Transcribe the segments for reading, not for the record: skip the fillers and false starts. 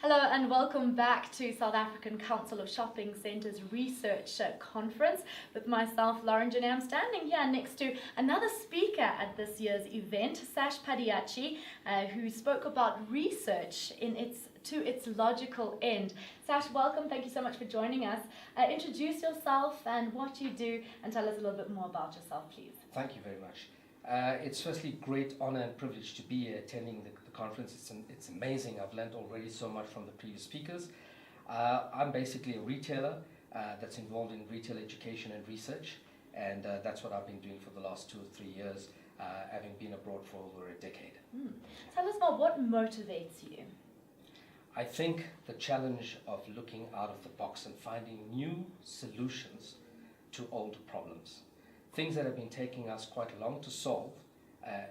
Hello and welcome back to South African Council of Shopping Centres Research Conference with myself, Lauren Janae. I'm standing here next to another speaker at this year's event, Sash Padayachee, who spoke about research to its logical end. Sash, welcome. Thank you so much for joining us. Introduce yourself and what you do, and tell us a little bit more about yourself, please. Thank you very much. It's firstly great honor and privilege to be here attending the conference. It's amazing. I've learned already so much from the previous speakers. I'm basically a retailer that's involved in retail education and research, and that's what I've been doing for the last 2 or 3 years, having been abroad for over a decade. Tell us about what motivates you. I think the challenge of looking out of the box and finding new solutions to old problems. Things that have been taking us quite long to solve,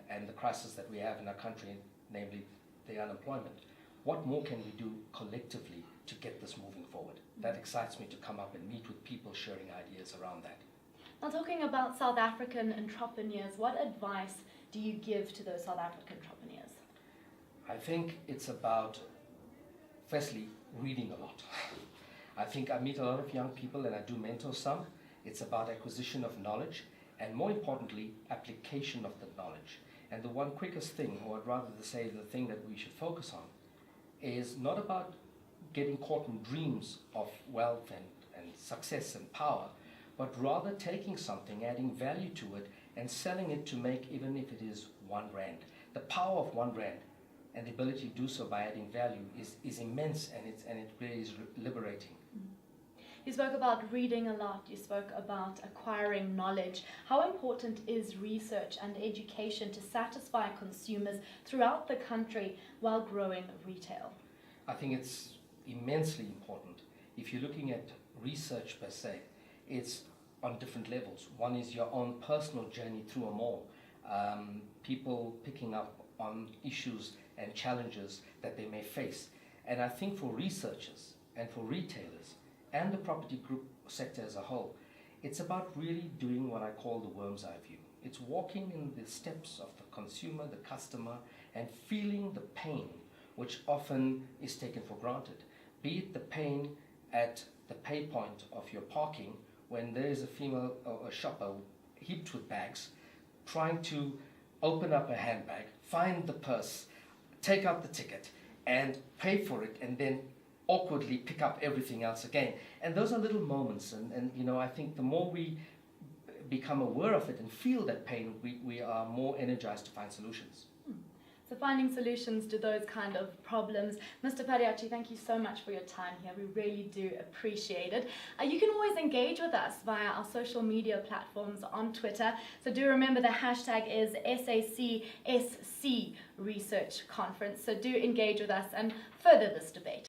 and the crisis that we have in our country, namely the unemployment. What more can we do collectively to get this moving forward? That excites me to come up and meet with people sharing ideas around that. Now, talking about South African entrepreneurs, what advice do you give to those South African entrepreneurs? I think it's about, firstly, reading a lot. I think I meet a lot of young people and I do mentor some. It's about acquisition of knowledge and, more importantly, application of the knowledge. And the one quickest thing, or I'd rather say the thing that we should focus on, is not about getting caught in dreams of wealth and success and power, but rather taking something, adding value to it, and selling it to make, even if it is R1. The power of R1 and the ability to do so by adding value is immense, and it really is liberating. You spoke about reading a lot, you spoke about acquiring knowledge. How important is research and education to satisfy consumers throughout the country while growing retail? I think it's immensely important. If you're looking at research per se, it's on different levels. One is your own personal journey through a mall, people picking up on issues and challenges that they may face. And I think for researchers and for retailers, and the property group sector as a whole, it's about really doing what I call the worm's eye view. It's walking in the steps of the consumer, the customer, and feeling the pain, which often is taken for granted. Be it the pain at the pay point of your parking when there is a female or a shopper heaped with bags, trying to open up a handbag, find the purse, take out the ticket, and pay for it, and then awkwardly pick up everything else again. And those are little moments, and you know, I think the more we become aware of it and feel that pain, we are more energized to find solutions. So finding solutions to those kind of problems. Mr. Padayachee, thank you so much for your time here. We really do appreciate it. You can always engage with us via our social media platforms on Twitter. So do remember the hashtag is SACSC Research Conference. So do engage with us and further this debate.